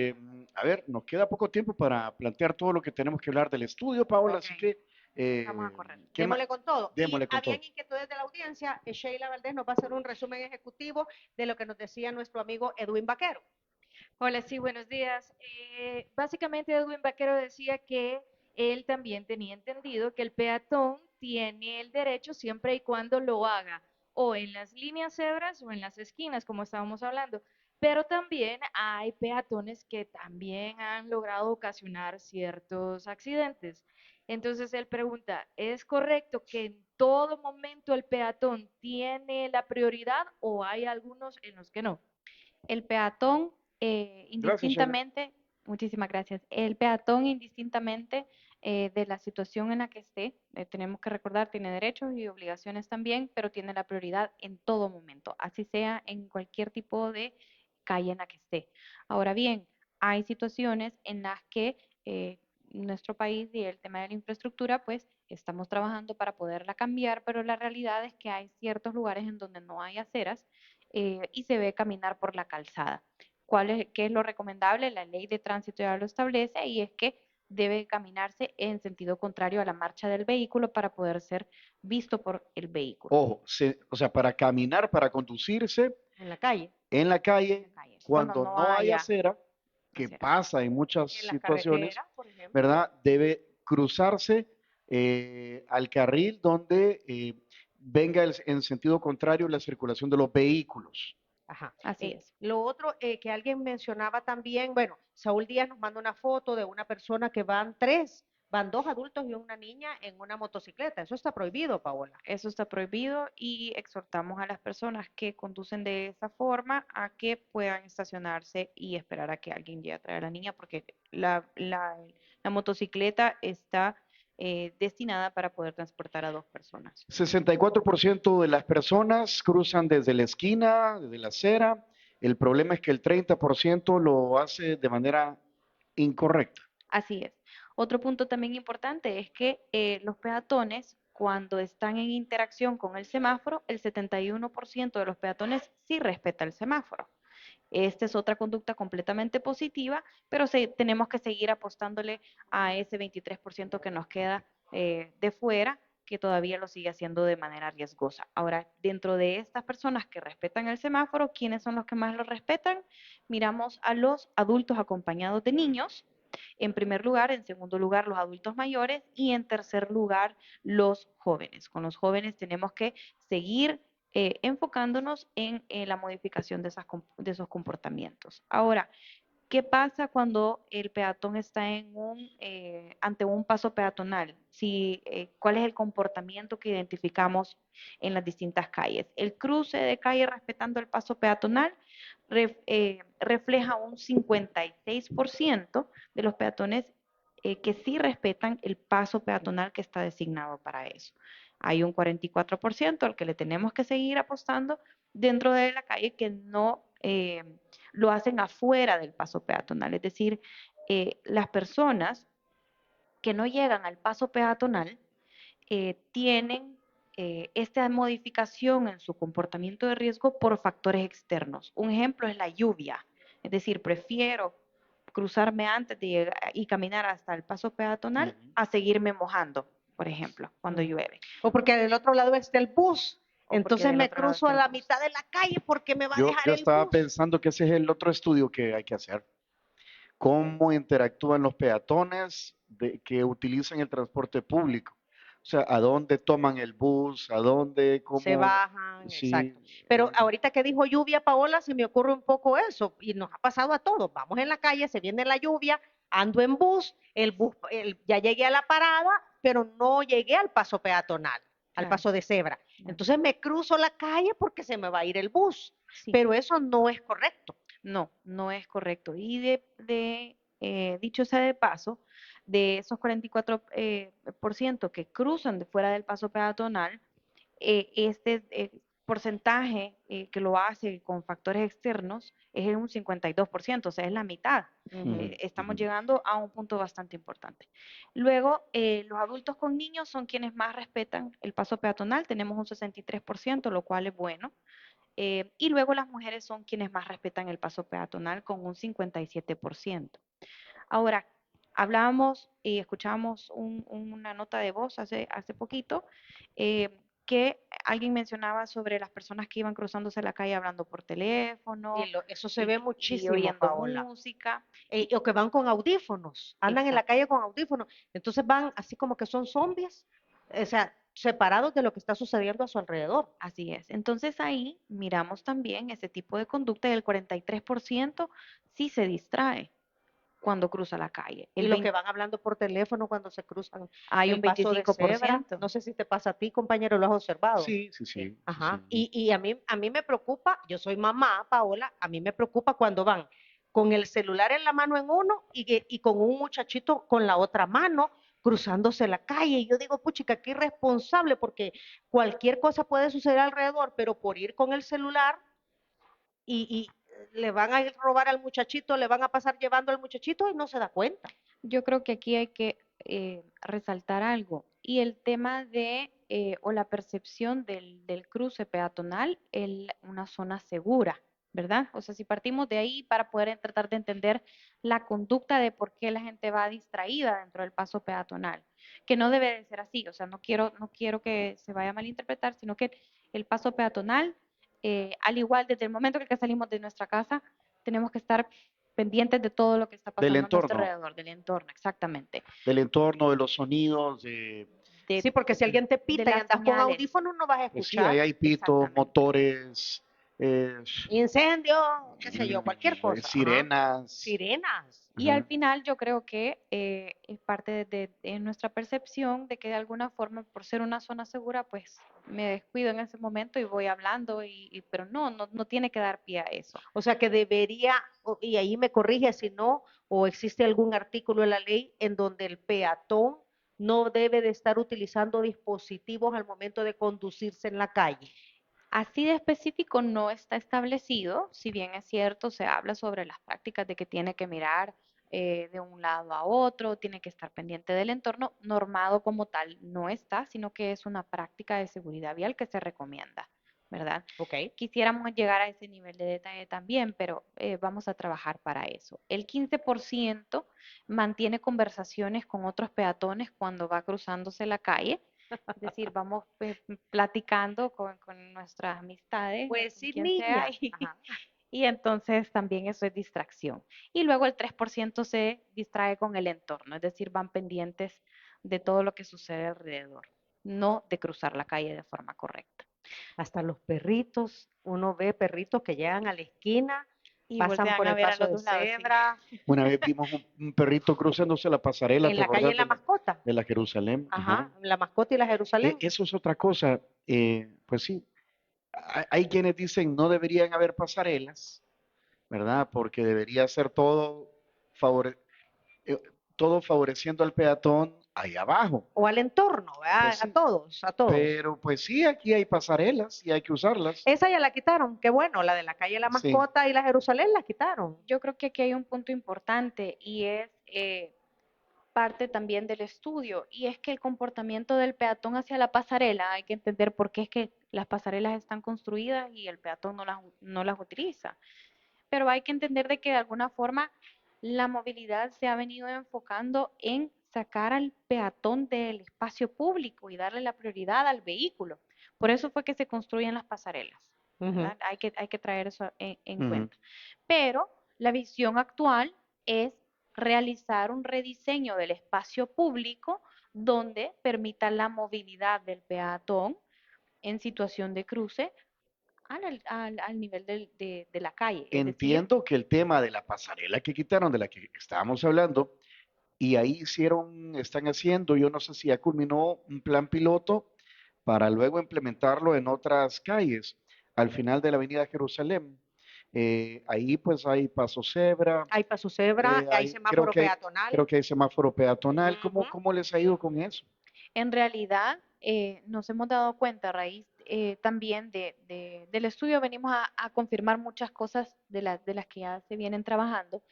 a ver, nos queda poco tiempo para plantear todo lo que tenemos que hablar del estudio, Paola, así Ok. que... Vamos a correr. ¿qué más? Démosle con todo. Démosle Y con habían todo. inquietudes de la audiencia. Sheila Valdés nos va a hacer un resumen ejecutivo de lo que nos decía nuestro amigo Edwin Vaquero. Hola, sí, buenos días. Básicamente Edwin Vaquero decía que él también tenía entendido que el peatón tiene el derecho siempre y cuando lo haga o en las líneas cebras o en las esquinas, como estábamos hablando. Pero también hay peatones que también han logrado ocasionar ciertos accidentes. Entonces él pregunta, ¿es correcto que en todo momento el peatón tiene la prioridad o hay algunos en los que no? El peatón, Gracias, Sheila. indistintamente, muchísimas gracias. El peatón, indistintamente de la situación en la que esté, tenemos que recordar, tiene derechos y obligaciones también, pero tiene la prioridad en todo momento, así sea en cualquier tipo de calle en la que esté. Ahora bien, hay situaciones en las que nuestro país y el tema de la infraestructura, pues estamos trabajando para poderla cambiar, pero la realidad es que hay ciertos lugares en donde no hay aceras y se ve caminar por la calzada. ¿Qué es lo recomendable? La ley de tránsito ya lo establece y es que debe caminarse en sentido contrario a la marcha del vehículo para poder ser visto por el vehículo Ojo, o sea, para caminar, para conducirse En la calle. en la en calle, la calle, cuando cuando no no hay haya acera, que aceras. pasa en muchas En las situaciones, carreteras, por ejemplo. ¿verdad? Debe cruzarse al carril donde venga en sentido contrario la circulación de los vehículos. Ajá. Así es. Lo otro que alguien mencionaba también, bueno, Saúl Díaz nos manda una foto de una persona que van dos adultos y una niña en una motocicleta. Eso está prohibido, Paola. Eso está prohibido y exhortamos a las personas que conducen de esa forma a que puedan estacionarse y esperar a que alguien llegue a traer a la niña porque la motocicleta está destinada para poder transportar a dos personas. 64% de las personas cruzan desde la esquina, desde la acera. El problema es que el 30% lo hace de manera incorrecta. Así es. Otro punto también importante es que los peatones, cuando están en interacción con el semáforo, el 71% de los peatones sí respeta el semáforo. Esta es otra conducta completamente positiva, pero tenemos que seguir apostándole a ese 23% que nos queda de fuera, que todavía lo sigue haciendo de manera riesgosa. Ahora, dentro de estas personas que respetan el semáforo, ¿quiénes son los que más lo respetan? Miramos a los adultos acompañados de niños, en primer lugar, en segundo lugar, los adultos mayores y en tercer lugar, los jóvenes. Con los jóvenes tenemos que seguir enfocándonos en la modificación de esos comportamientos. Ahora, ¿qué pasa cuando el peatón está ante un paso peatonal? ¿Cuál es el comportamiento que identificamos en las distintas calles? El cruce de calle respetando el paso peatonal refleja un 56% de los peatones que sí respetan el paso peatonal que está designado para eso. Hay un 44% al que le tenemos que seguir apostando dentro de la calle que no lo hacen afuera del paso peatonal. Es decir, las personas que no llegan al paso peatonal tienen esta modificación en su comportamiento de riesgo por factores externos. Un ejemplo es la lluvia. Es decir, prefiero cruzarme antes de llegar y caminar hasta el paso peatonal a seguirme mojando, por ejemplo, cuando llueve. O porque del otro lado está el bus. O porque Entonces del me otro lado cruzo está a el la bus. mitad de la calle porque me va a Yo dejar el estaba bus. pensando que ese es el otro estudio que hay que hacer. ¿Cómo interactúan los peatones que utilizan el transporte público? O sea, ¿a dónde toman el bus? ¿A dónde? Se ¿Cómo? bajan, Sí, exacto. Pero ahorita que dijo lluvia, Paola, se me ocurre un poco eso y nos ha pasado a todos. Vamos en la calle, se viene la lluvia, ando en bus, ya llegué a la parada, pero no llegué al paso peatonal, al Claro. paso de cebra. Entonces me cruzo la calle porque se me va a ir el bus, Sí. pero eso no es correcto. No, no es correcto. Y dicho sea de paso, de esos 44% por ciento que cruzan de fuera del paso peatonal, porcentaje que lo hace con factores externos es un 52%, o sea, es la mitad. Ujú. Estamos Ujú. llegando a un punto bastante importante. Luego, los adultos con niños son quienes más respetan el paso peatonal, tenemos un 63%, lo cual es bueno. Y luego las mujeres son quienes más respetan el paso peatonal con un 57%. Ahora, hablábamos y escuchábamos una nota de voz hace poquito eh, que alguien mencionaba sobre las personas que iban cruzándose la calle hablando por teléfono Eso se ve y muchísimo, oyendo Paola. música. O que van con audífonos, andan en la Exacto. calle con audífonos, entonces van así como que son zombies, o sea, separados de lo que está sucediendo a su alrededor. Así es. Entonces ahí miramos también ese tipo de conducta y el 43% sí se distrae cuando cruza la calle. Y los que van hablando por teléfono cuando se cruzan Hay el un paso de cebra, 25%. no sé si te pasa a ti, compañero, lo has observado. Sí, sí, sí, sí, Ajá. sí. Y a mí me preocupa, yo soy mamá, Paola, a mí me preocupa cuando van con el celular en la mano en uno y con un muchachito con la otra mano cruzándose la calle. Y yo digo, puchica, qué irresponsable, porque cualquier cosa puede suceder alrededor, pero por ir con el celular y le van a ir robar al muchachito, le van a pasar llevando al muchachito y no se da cuenta. Yo creo que aquí hay que resaltar algo y el tema de o la percepción del cruce peatonal en una zona segura, ¿verdad? O sea, si partimos de ahí para poder tratar de entender la conducta de por qué la gente va distraída dentro del paso peatonal, que no debe de ser así, o sea, no quiero que se vaya a malinterpretar, sino que el paso peatonal, al igual desde el momento que salimos de nuestra casa, tenemos que estar pendientes de todo lo que está Del pasando a nuestro entorno, alrededor, del entorno, exactamente. de los sonidos, De, Sí, porque si alguien te de pita y las andas con señales, audífonos no vas a pues sí, ahí escuchar. hay pitos, exactamente. motores, eh, Incendio, qué sé yo, cualquier cosa. Ajá. sirenas. Sirenas. Y al Ajá. final yo creo que es parte de nuestra percepción de que de alguna forma, por ser una zona segura, pues me descuido en ese momento y voy hablando, pero no tiene que dar pie a eso. O sea que debería, y ahí me corrige si no, o existe algún artículo en la ley en donde el peatón no debe de estar utilizando dispositivos al momento de conducirse en la calle. Así de específico no está establecido, si bien es cierto, se habla sobre las prácticas de que tiene que mirar de un lado a otro, tiene que estar pendiente del entorno, normado como tal no está, sino que es una práctica de seguridad vial que se recomienda, ¿verdad? Ok. Quisiéramos llegar a ese nivel de detalle también, pero vamos a trabajar para eso. El 15% mantiene conversaciones con otros peatones cuando va cruzándose la calle. Es decir, vamos platicando con nuestras amistades o Pues con sí, quien sea niña. Ajá. y entonces también eso es distracción. Y luego el 3% se distrae con el entorno, es decir, van pendientes de todo lo que sucede alrededor, no de cruzar la calle de forma correcta. Hasta los perritos, uno ve perritos que llegan a la esquina, Y pasan voltean por a el ver a paso los de dos lados, sí. cebra, Una vez vimos un perrito cruzándose la pasarela, en ¿te la calle acordás de la mascota. de la Jerusalén? Ajá, Ajá. la mascota y la Jerusalén. Eso es otra cosa. Pues sí, hay quienes dicen no deberían haber pasarelas, ¿verdad? Porque debería ser favore- eh, todo favoreciendo al peatón ahí abajo. O al entorno, Pues ¿verdad? A sí, todos, a todos. pero pues sí, aquí hay pasarelas y hay que usarlas. Esa ya la quitaron, qué bueno, la de la calle La Sí, Mascota y la Jerusalén la quitaron. Yo creo que aquí hay un punto importante y es parte también del estudio, y es que el comportamiento del peatón hacia la pasarela, hay que entender por qué es que las pasarelas están construidas y el peatón no las utiliza. Pero hay que entender de que de alguna forma la movilidad se ha venido enfocando en sacar al peatón del espacio público y darle la prioridad al vehículo. Por eso fue que se construyen las pasarelas, Ujú. ¿verdad? Hay que traer eso en ujú. cuenta. Pero la visión actual es realizar un rediseño del espacio público donde permita la movilidad del peatón en situación de cruce al nivel de la calle. Es decir, Entiendo que el tema de la pasarela que quitaron, de la que estábamos hablando, y ahí están haciendo, yo no sé si ya culminó un plan piloto para luego implementarlo en otras calles, al final de la Avenida Jerusalén. Ahí pues hay paso cebra, Hay paso cebra, hay creo semáforo que peatonal. hay semáforo peatonal. Ujú. ¿Cómo les ha ido con eso? en realidad nos hemos dado cuenta a raíz también del estudio venimos a confirmar muchas cosas de las que ya se vienen trabajando.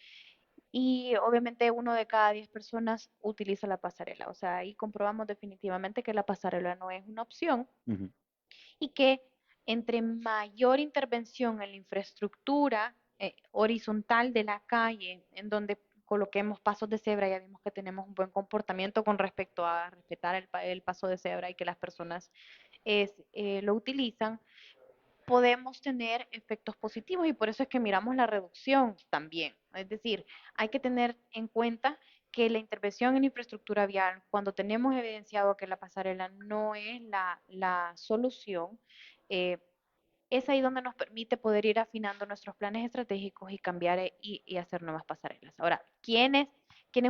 Y obviamente 1 de cada 10 personas utiliza la pasarela. O sea, ahí comprobamos definitivamente que la pasarela no es una opción Ujú. y que entre mayor intervención en la infraestructura horizontal de la calle, en donde coloquemos pasos de cebra, ya vimos que tenemos un buen comportamiento con respecto a respetar el paso de cebra y que las personas lo utilizan, podemos tener efectos positivos y por eso es que miramos la reducción también. Es decir, hay que tener en cuenta que la intervención en infraestructura vial, cuando tenemos evidenciado que la pasarela no es la solución, eh, es ahí donde nos permite poder ir afinando nuestros planes estratégicos y cambiar y hacer nuevas pasarelas. Ahora, ¿quiénes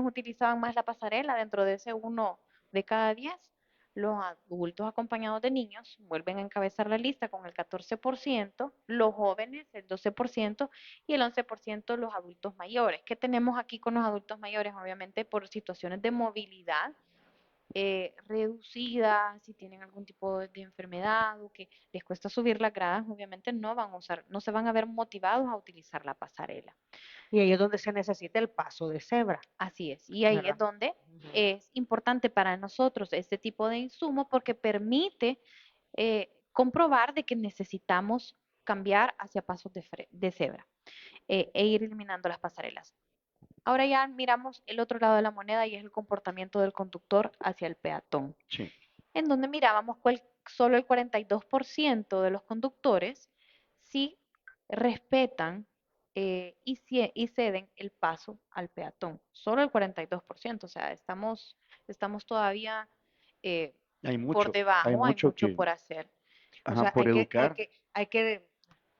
utilizaban más la pasarela dentro de ese 1 de cada 10? Los adultos acompañados de niños vuelven a encabezar la lista con el 14%, los jóvenes el 12% y el 11% los adultos mayores. ¿Qué tenemos aquí con los adultos mayores? Obviamente por situaciones de movilidad reducida, si tienen algún tipo de enfermedad o que les cuesta subir las gradas, obviamente no van a usar, no se van a ver motivados a utilizar la pasarela. Y ahí es donde se necesita el paso de cebra, Así es. Y ahí es ¿verdad? donde Ujú. es importante para nosotros este tipo de insumo porque permite comprobar de que necesitamos cambiar hacia pasos de cebra e ir eliminando las pasarelas. Ahora ya miramos el otro lado de la moneda y es el comportamiento del conductor hacia el peatón, Sí. en donde mirábamos cuál solo el 42% de los conductores sí respetan y ceden el paso al peatón. Solo el 42%, o sea, estamos todavía eh, por Hay debajo, hay mucho mucho que, por hacer. O ajá, sea, por educar.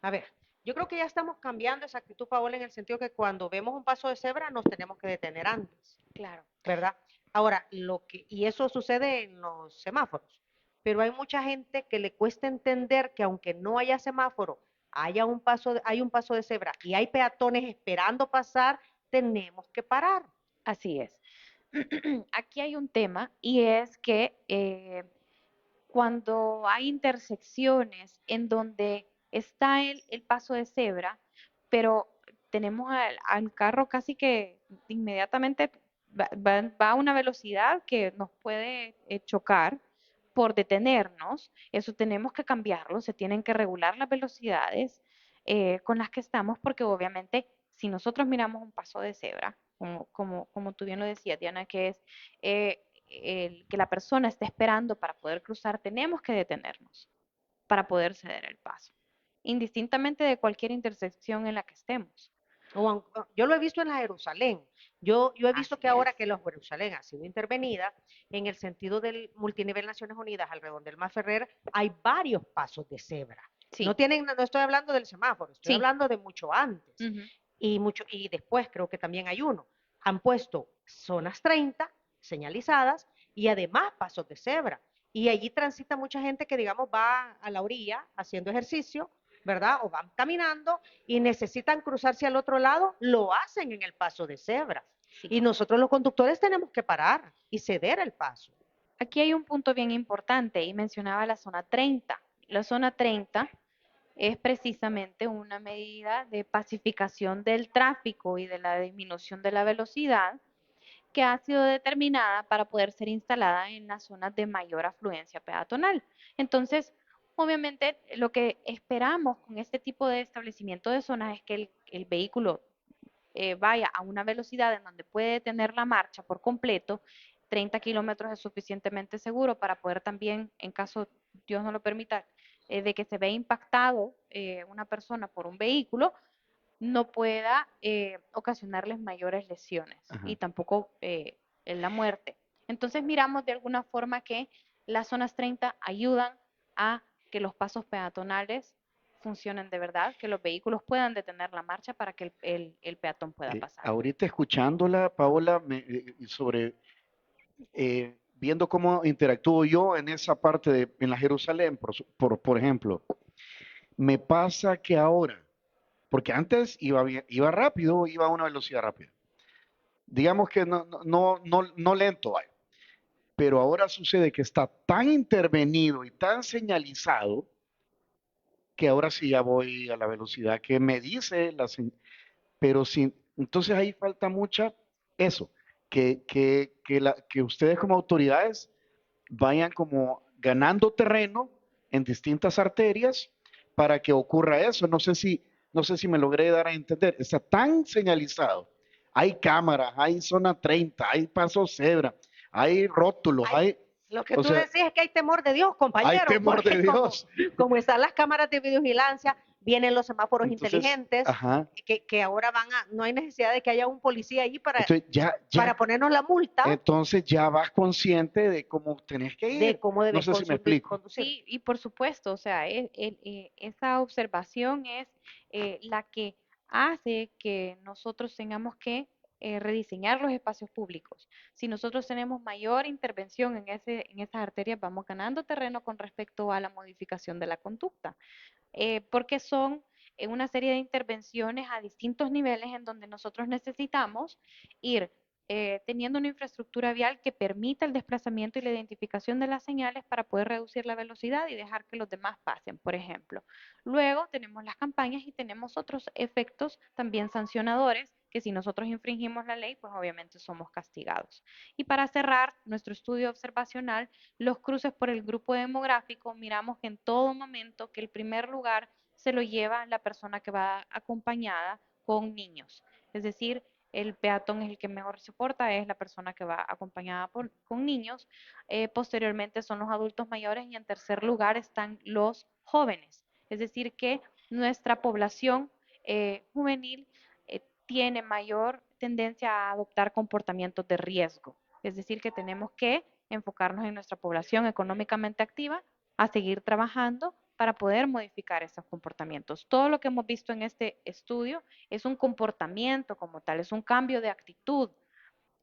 a ver, yo creo que ya estamos cambiando esa actitud, Paola, en el sentido que cuando vemos un paso de cebra nos tenemos que detener antes, Claro, ¿verdad? Ahora, y eso sucede en los semáforos, pero hay mucha gente que le cuesta entender que aunque no haya semáforo, hay un paso de cebra y hay peatones esperando pasar, tenemos que parar. así es. Aquí hay un tema y es que cuando hay intersecciones en donde está el paso de cebra, pero tenemos al carro casi que inmediatamente va a una velocidad que nos puede chocar por detenernos, eso tenemos que cambiarlo, se tienen que regular las velocidades con las que estamos, porque obviamente si nosotros miramos un paso de cebra, como tú bien lo decías, Diana, que es que la persona esté esperando para poder cruzar, tenemos que detenernos para poder ceder el paso, indistintamente de cualquier intersección en la que estemos. Yo lo he visto en la Jerusalén. Yo he visto que Así ahora es. que la Jerusalén ha sido intervenida, en el sentido del multinivel Naciones Unidas, alrededor del Ferrer, hay varios pasos de cebra. Sí, No estoy hablando del semáforo, estoy sí. hablando de mucho antes. Ujú. Y después creo que también hay uno. Han puesto zonas 30 señalizadas y además pasos de cebra. Y allí transita mucha gente que, digamos, va a la orilla haciendo ejercicio, ¿verdad? O van caminando y necesitan cruzarse al otro lado, lo hacen en el paso de cebra. Sí. Y nosotros los conductores tenemos que parar y ceder el paso. Aquí hay un punto bien importante y mencionaba la zona 30. La zona 30 es precisamente una medida de pacificación del tráfico y de la disminución de la velocidad que ha sido determinada para poder ser instalada en las zonas de mayor afluencia peatonal. Entonces, obviamente, lo que esperamos con este tipo de establecimiento de zonas es que el vehículo vaya a una velocidad en donde puede detener la marcha por completo. 30 kilómetros es suficientemente seguro para poder también, en caso Dios no lo permita, de que se vea impactado una persona por un vehículo, no pueda ocasionarles mayores lesiones y Ajá. tampoco la muerte. Entonces miramos de alguna forma que las zonas 30 ayudan a que los pasos peatonales funcionen de verdad, que los vehículos puedan detener la marcha para que el peatón pueda pasar. Ahorita escuchándola, Paola, sobre viendo cómo interactúo yo en esa parte en la Jerusalén, por ejemplo, me pasa que ahora, porque antes iba bien, iba rápido, iba a una velocidad rápida. Digamos que no lento, pero ahora sucede que está tan intervenido y tan señalizado que ahora sí ya voy a la velocidad que me dice pero sin, entonces ahí falta mucha eso, que ustedes como autoridades vayan como ganando terreno en distintas arterias para que ocurra eso. No sé si me logré dar a entender. Está tan señalizado. Hay cámaras, hay zona 30, hay paso cebra, hay rótulos, Lo que o tú sea, decís es que hay temor de Dios, hay compañero, temor de porque como, Dios. como están las cámaras de videovigilancia, vienen los semáforos Entonces, inteligentes, ajá. que ahora no hay necesidad de que haya un policía ahí Entonces para ponernos la multa ya vas consciente de cómo tenés que de ir. cómo No debes sé si me explico. conducir. Sí, y por supuesto, o sea, esa observación es la que hace que nosotros tengamos que rediseñar los espacios públicos. Si nosotros tenemos mayor intervención en esas arterias, vamos ganando terreno con respecto a la modificación de la conducta, porque son una serie de intervenciones a distintos niveles en donde nosotros necesitamos ir teniendo una infraestructura vial que permita el desplazamiento y la identificación de las señales para poder reducir la velocidad y dejar que los demás pasen, por ejemplo. Luego tenemos las campañas y tenemos otros efectos también sancionadores que si nosotros infringimos la ley, pues obviamente somos castigados. Y para cerrar nuestro estudio observacional, los cruces por el grupo demográfico, miramos que en todo momento que el primer lugar se lo lleva la persona que va acompañada con niños. Es decir, el peatón es el que mejor se porta, es la persona que va acompañada con niños. Posteriormente son los adultos mayores y en tercer lugar están los jóvenes. Es decir, que nuestra población juvenil tiene mayor tendencia a adoptar comportamientos de riesgo. Es decir, que tenemos que enfocarnos en nuestra población económicamente activa, a seguir trabajando para poder modificar esos comportamientos. Todo lo que hemos visto en este estudio es un comportamiento como tal, es un cambio de actitud,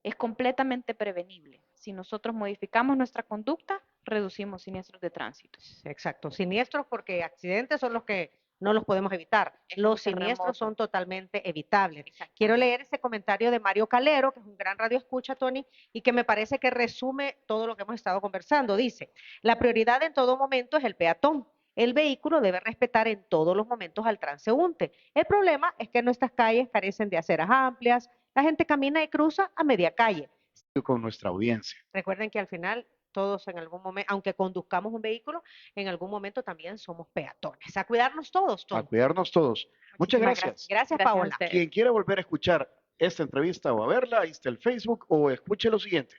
es completamente prevenible. Si nosotros modificamos nuestra conducta, reducimos siniestros de tránsito. Exacto, siniestros porque accidentes son los que no los podemos evitar. Es Los un siniestros son terremoto. totalmente evitables. Quiero Exactamente. leer ese comentario de Mario Calero, que es un gran radio escucha, Tony, y que me parece que resume todo lo que hemos estado conversando. Dice, la prioridad en todo momento es el peatón. El vehículo debe respetar en todos los momentos al transeúnte. El problema es que nuestras calles carecen de aceras amplias, la gente camina y cruza a media calle. Con nuestra audiencia. Recuerden que al final todos en algún momento, aunque conduzcamos un vehículo, en algún momento también somos peatones. A cuidarnos todos, A Tony. cuidarnos todos. Muchas Muchísimas gracias. gracias. Gracias, Gracias a Paola. ustedes. Quien quiera volver a escuchar esta entrevista o a verla, ahí está el Facebook o escuche lo siguiente.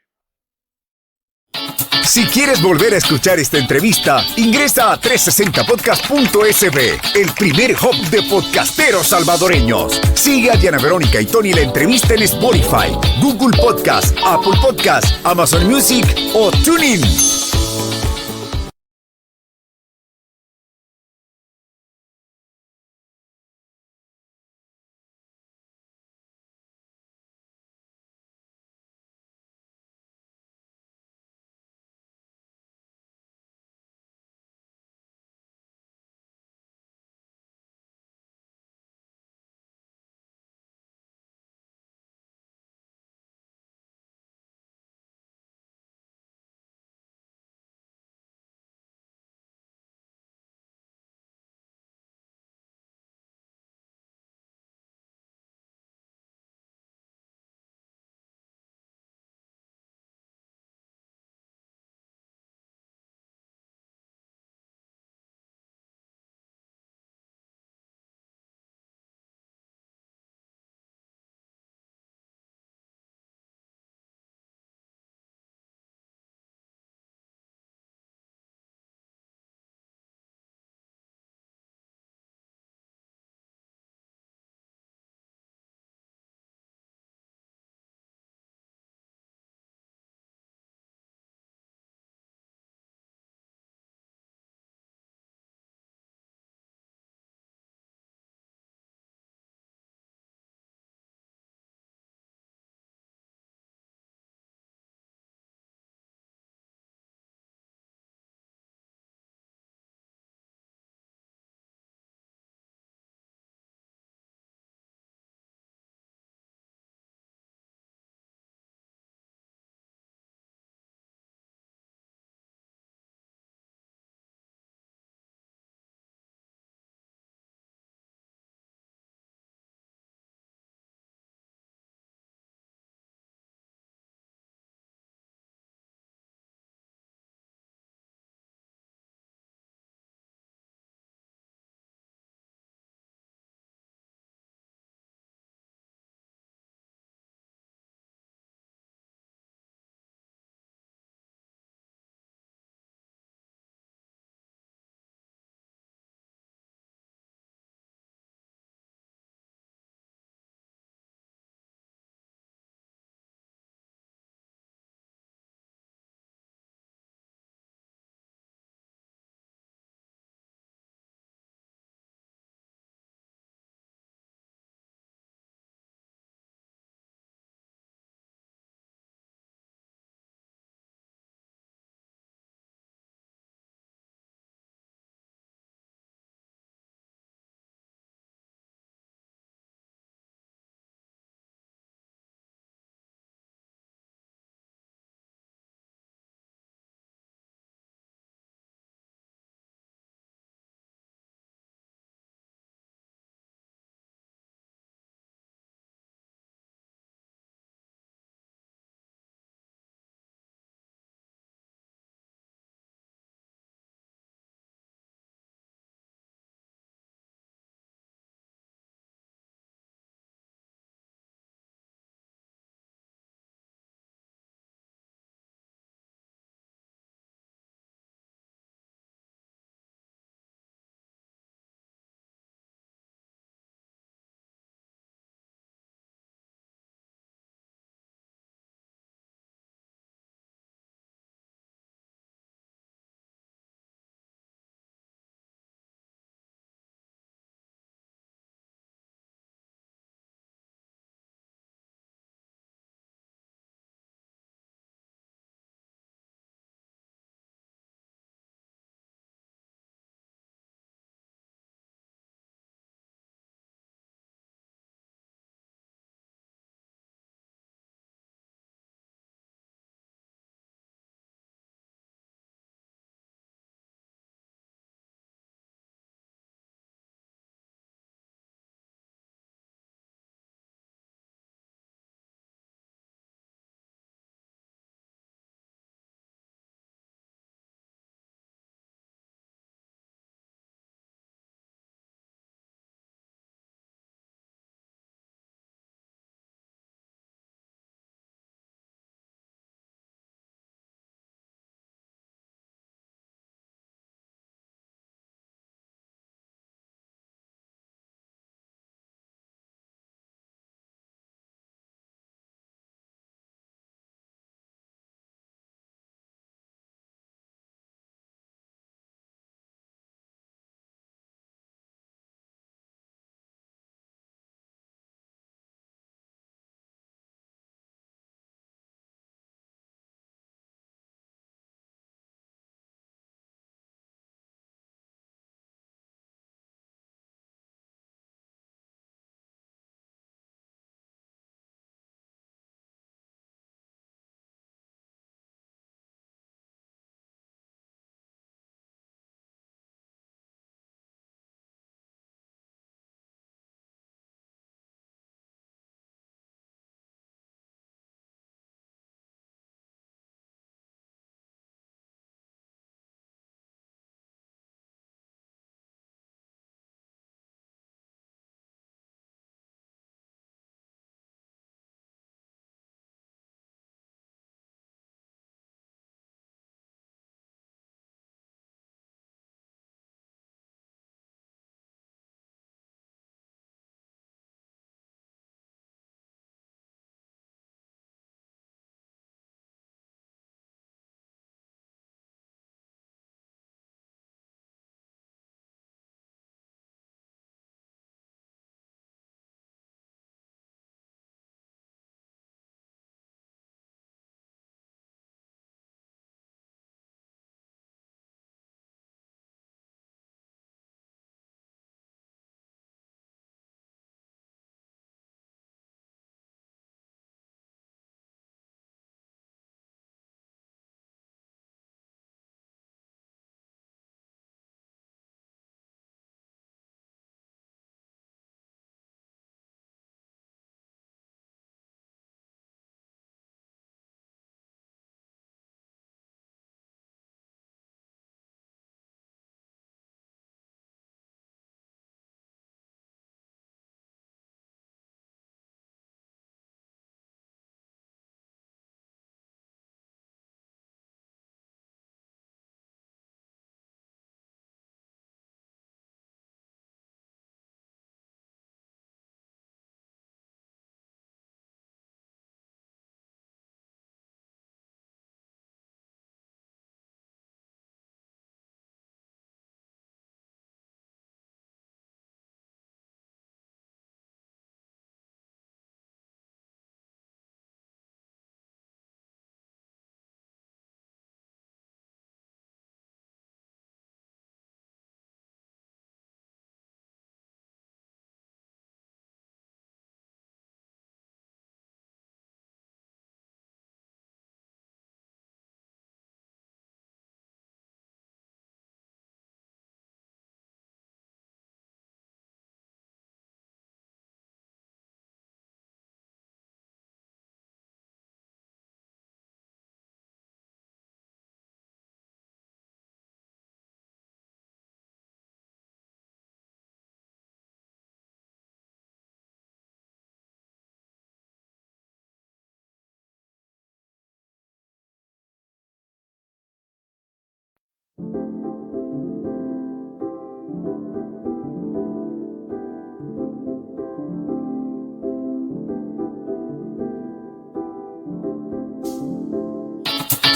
Si quieres volver a escuchar esta entrevista, ingresa a 360podcast.sb, el primer hub de podcasteros salvadoreños. Sigue a Diana Verónica y Tony la entrevista en Spotify, Google Podcast, Apple Podcast, Amazon Music o TuneIn.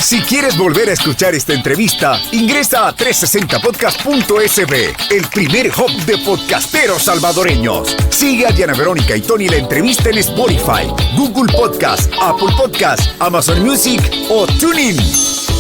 Si quieres volver a escuchar esta entrevista, ingresa a 360podcast.sb, el primer hub de podcasteros salvadoreños. Sigue a Diana Verónica y Tony la entrevista en Spotify, Google Podcast, Apple Podcast, Amazon Music o TuneIn.